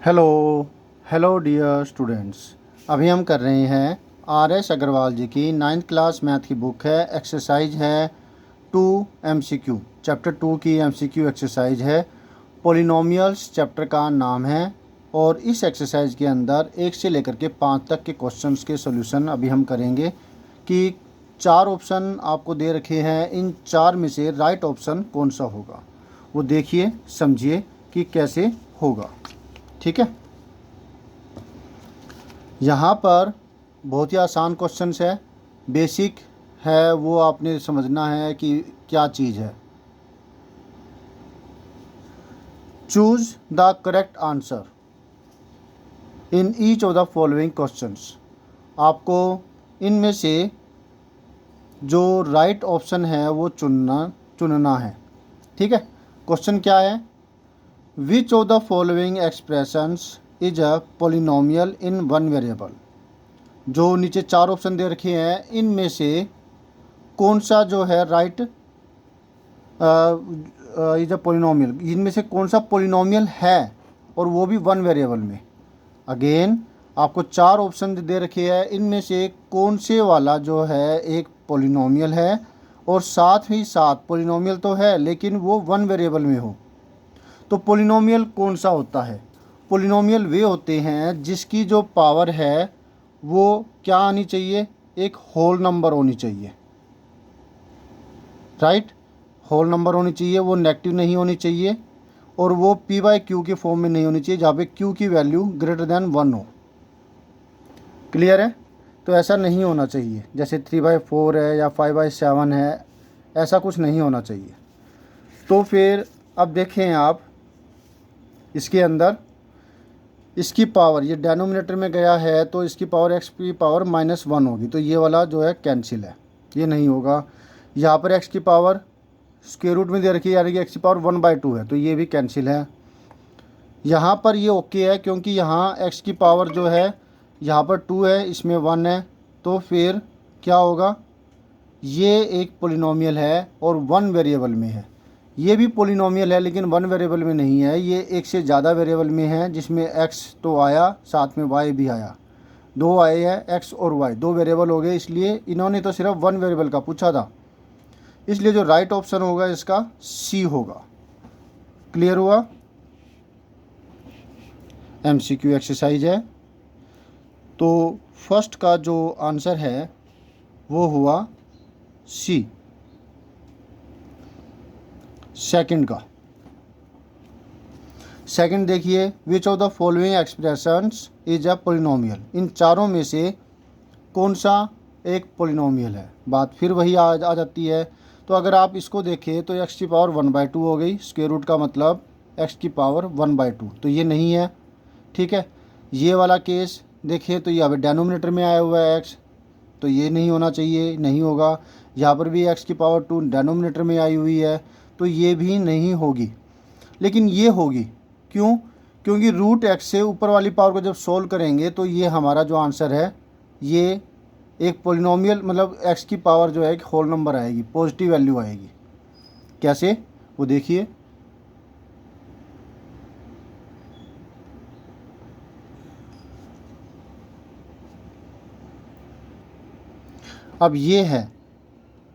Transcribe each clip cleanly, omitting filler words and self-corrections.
Hello hello dear students. अभी हम कर रहे हैं आर.एस. अग्रवाल जी की 9th क्लास मैथ की बुक है। एक्सरसाइज है 2 MCQ, चैप्टर 2 की MCQ एक्सरसाइज है। पोलिनोमियल्स चैप्टर का नाम है और इस एक्सरसाइज के अंदर 1 से लेकर के 5 तक के क्वेश्चंस के सॉल्यूशन अभी हम करेंगे कि 4 ऑप्शन आपको दे रखे हैं, इन 4 में से राइट ऑप्शन कौन सा होगा वो देखिए समझिए कि कैसे होगा। ठीक है, यहाँ पर बहुत ही आसान क्वेश्चंस है, बेसिक है, वो आपने समझना है कि क्या चीज़ है। Choose the correct answer in each of the following questions. आपको इनमें से जो राइट ऑप्शन है वो चुनना है। ठीक है, क्वेश्चन क्या है? विच of the following expressions is a polynomial in one variable. जो नीचे 4 ऑप्शन दे रखे हैं, इनमें से कौन सा जो है राइट इज अ पोलिनोमियल, इनमें से कौन सा पोलिनोमियल है और वो भी वन वेरिएबल में। अगेन आपको 4 ऑप्शन दे रखे हैं, इनमें से कौन से वाला जो है एक पोलिनोमियल है और साथ ही साथ पोलिनोमियल तो है लेकिन वो वन वेरिएबल में हो। तो पोलिनोमियल कौन सा होता है? पोलिनोमियल वे होते हैं जिसकी जो पावर है वो क्या आनी चाहिए, एक होल नंबर होनी चाहिए। राइट, होल नंबर होनी चाहिए, वो नेगेटिव नहीं होनी चाहिए और वो p/q के फॉर्म में नहीं होनी चाहिए जहाँ पे q की वैल्यू ग्रेटर देन 1 हो। क्लियर है? तो ऐसा नहीं होना चाहिए, जैसे 3/4 है या 5/7 है, ऐसा कुछ नहीं होना चाहिए। तो फिर अब देखें आप इसके अंदर इसकी पावर, ये डेनोमिनेटर में गया है तो इसकी पावर x की पावर -1 होगी, तो ये वाला जो है कैंसिल है, ये नहीं होगा। यहाँ पर x की पावर स्क्वायर रूट में दे रखी है यानी कि x की पावर 1/2 है, तो ये भी कैंसिल है। यहाँ पर ये ओके है क्योंकि यहाँ x की पावर जो है यहाँ पर 2 है, इसमें 1 है, तो फिर क्या होगा, ये एक पोलिनोमियल है और वन वेरिएबल में है। ये भी पोलिनोमियल है लेकिन वन वेरिएबल में नहीं है, ये एक से ज़्यादा वेरिएबल में है जिसमें x तो आया साथ में y भी आया, दो आए हैं x और y, दो वेरिएबल हो गए। इसलिए इन्होंने तो सिर्फ वन वेरिएबल का पूछा था, इसलिए जो राइट ऑप्शन होगा इसका सी होगा। क्लियर हुआ? MCQ एक्सरसाइज है, तो फर्स्ट का जो आंसर है वो हुआ सी। सेकंड का, सेकंड देखिए, which of the following expressions is a polynomial. इन चारों में से कौन सा एक पोलिनोमियल है? बात फिर वही आ जाती है। तो अगर आप इसको देखें तो x की पावर 1/2 हो गई, स्क्वायर रूट का मतलब x की पावर 1/2, तो ये नहीं है। ठीक है, ये वाला केस देखिए तो यहाँ पर डेनोमिनेटर में आया हुआ है x, तो ये नहीं होना चाहिए, नहीं होगा। यहाँ पर भी x की पावर 2 डेनोमिनेटर में आई हुई है, तो ये भी नहीं होगी। लेकिन ये होगी, क्यों? क्योंकि रूट x से ऊपर वाली पावर को जब सोल्व करेंगे तो ये हमारा जो आंसर है ये एक पोलिनोमियल, मतलब x की पावर जो है एक होल नंबर आएगी, पॉजिटिव वैल्यू आएगी। कैसे वो देखिए, अब ये है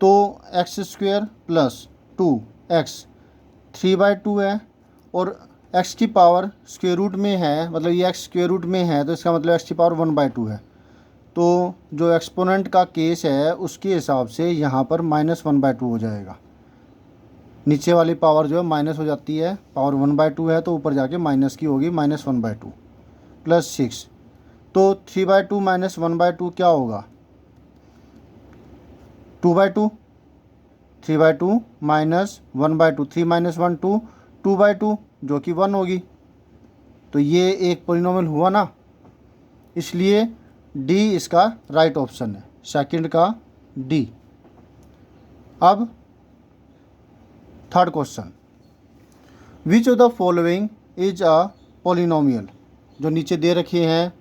तो x² + 2x 3/2 है और x की पावर स्क्वायर रूट में है, मतलब ये x स्क्वायर रूट में है तो इसका मतलब x की पावर 1/2 है। तो जो एक्सपोनेंट का केस है उसके हिसाब से यहाँ पर -1/2 हो जाएगा। नीचे वाली पावर जो है माइनस हो जाती है, पावर 1/2 है तो ऊपर जाके माइनस की होगी, -1/2 + 6, तो 3/2 - 1/2 क्या होगा? 2/2, 3/2 - 1/2, 3 - 1 2, 2/2 जो कि 1 होगी। तो ये एक पोलिनोमियल हुआ ना, इसलिए डी इसका राइट ऑप्शन है, सेकंड का डी। अब third question, which of the following is a polynomial. जो नीचे दे रखे हैं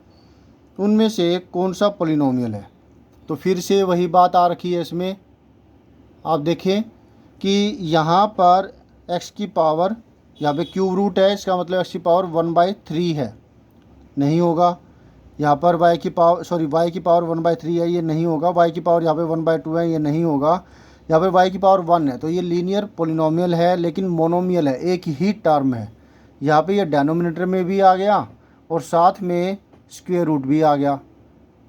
उनमें से कौन सा पोलिनोमियल है? तो फिर से वही बात आ रखी है इसमें, आप देखें कि यहाँ पर x की पावर, यहाँ पे क्यूब रूट है, इसका मतलब x की पावर 1/3 है, नहीं होगा। यहाँ पर y की पावर 1/3 है, ये नहीं होगा। y की पावर यहाँ पे 1/2 है, ये नहीं होगा। यहाँ पे y की पावर 1 है, तो ये लीनियर पोलिनोमियल है लेकिन मोनोमियल है, एक ही टर्म है। यहाँ पे ये डिनोमिनेटर में भी आ गया और साथ में स्क्वायर रूट भी आ गया।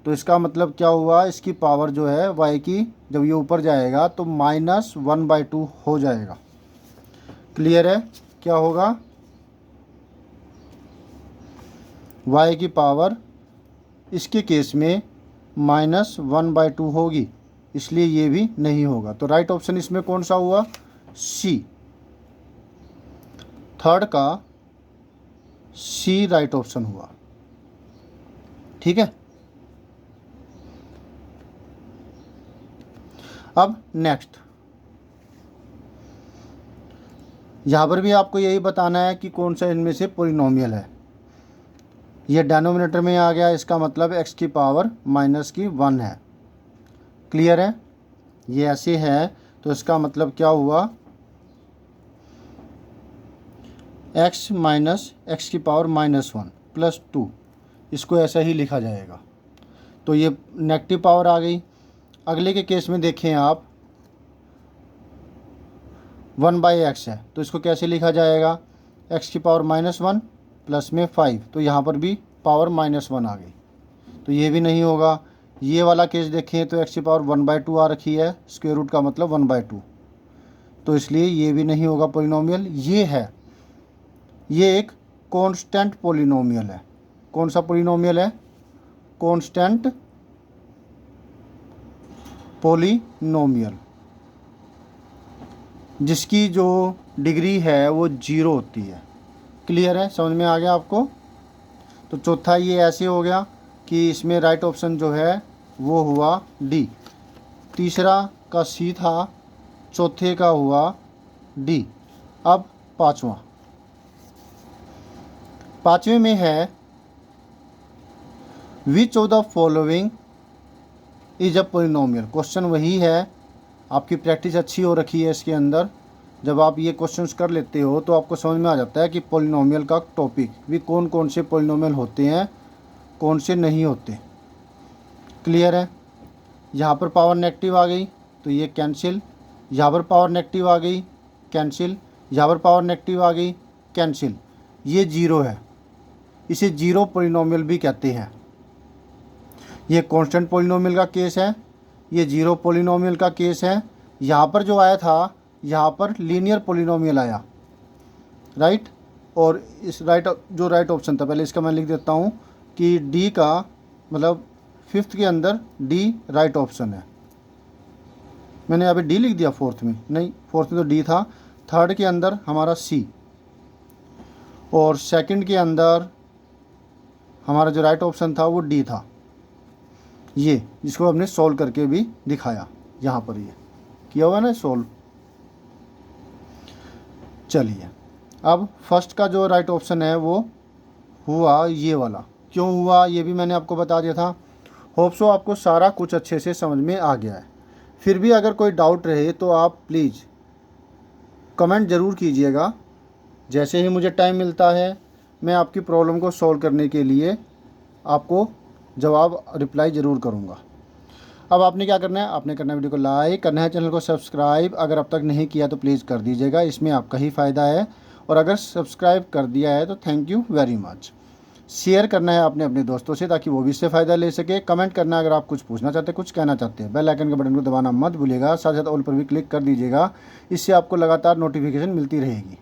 तो इसका मतलब क्या हुआ, इसकी पावर जो है y की, जब ये ऊपर जाएगा तो -1/2 हो जाएगा। क्लियर है? क्या होगा, y की पावर इसके केस में -1/2 होगी, इसलिए ये भी नहीं होगा। तो राइट ऑप्शन इसमें कौन सा हुआ, सी। थर्ड का सी राइट ऑप्शन हुआ। ठीक है। अब नेक्स्ट, यहाँ पर भी आपको यही बताना है कि कौन सा इनमें से पॉलिनोमियल है। ये डिनोमिनेटर में आ गया, इसका मतलब x की पावर -1 है। क्लियर है? ये ऐसे है तो इसका मतलब क्या हुआ, x की पावर -1 + 2, इसको ऐसा ही लिखा जाएगा। तो ये नेगेटिव पावर आ गई। अगले के केस में देखें आप, 1/x है तो इसको कैसे लिखा जाएगा, x की पावर -1 प्लस में 5, तो यहाँ पर भी पावर -1 आ गई, तो ये भी नहीं होगा। ये वाला केस देखें तो x की पावर 1/2 आ रखी है, स्क्वायर रूट का मतलब 1/2, तो इसलिए ये भी नहीं होगा पॉलिनोमियल। ये है, ये एक कांस्टेंट पॉलिनोमियल है। कौन सा पॉलिनोमियल है, कांस्टेंट पॉलिनोमियल, जिसकी जो डिग्री है वो 0 होती है। क्लियर है? समझ में आ गया आपको? तो चौथा ये ऐसे हो गया कि इसमें राइट ऑप्शन जो है वो हुआ डी। तीसरा का सी था, चौथे का हुआ डी। अब पांचवें में है, विच of the following is a polynomial. Question वही है, आपकी प्रैक्टिस अच्छी हो रखी है इसके अंदर। जब आप ये क्वेश्चंस कर लेते हो तो आपको समझ में आ जाता है कि पॉलिनोमियल का टॉपिक भी, कौन कौन से पॉलिनोमियल होते हैं, कौन से नहीं होते। क्लियर है? यहाँ पर पावर नेगेटिव आ गई तो ये कैंसिल, यहाँ पर पावर नेगेटिव आ गई कैंसिल, यहाँ पर पावर नेगेटिव आ गई कैंसिल। ये 0 है, इसे 0 पॉलिनोमियल भी कहते हैं। ये कांस्टेंट पॉलिनोमियल का केस है, ये 0 पॉलिनोमियल का केस है। यहाँ पर जो आया था, यहाँ पर लीनियर पॉलिनोमियल आया, राइट। और इस जो राइट ऑप्शन था, पहले इसका मैं लिख देता हूँ कि डी का मतलब 5th के अंदर डी राइट ऑप्शन है। मैंने यहाँ पे डी लिख दिया, 4th में नहीं, 4th में तो डी था। 3rd के अंदर हमारा सी, और 2nd के अंदर हमारा जो राइट ऑप्शन था वो डी था। ये जिसको हमने सॉल्व करके भी दिखाया, यहाँ पर ये किया हुआ है ना सॉल्व। चलिए, अब फर्स्ट का जो राइट ऑप्शन है वो हुआ ये वाला। क्यों हुआ ये भी मैंने आपको बता दिया था। होप सो आपको सारा कुछ अच्छे से समझ में आ गया है। फिर भी अगर कोई डाउट रहे तो आप प्लीज़ कमेंट ज़रूर कीजिएगा। जैसे ही मुझे टाइम मिलता है मैं आपकी प्रॉब्लम को सॉल्व करने के लिए आपको जवाब रिप्लाई ज़रूर करूँगा। अब आपने क्या करना है, आपने करना है वीडियो को लाइक करना है, चैनल को सब्सक्राइब अगर अब तक नहीं किया तो प्लीज़ कर दीजिएगा, इसमें आपका ही फ़ायदा है। और अगर सब्सक्राइब कर दिया है तो thank you very much. Share करना है आपने अपने दोस्तों से ताकि वो भी इससे फ़ायदा ले सके। कमेंट करना है अगर आप कुछ पूछना चाहते हैं, कुछ कहना चाहते हैं। बेल आइकन के बटन को दबाना मत भूलिएगा, साथ साथ ऑल पर भी क्लिक कर दीजिएगा, इससे आपको लगातार नोटिफिकेशन मिलती रहेगी।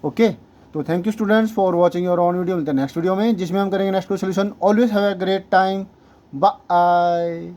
ओके, तो thank you students for watching your on video. मिलते हैं नेक्स्ट वीडियो में जिसमें हम करेंगे next solution. Always have a great time. Bye.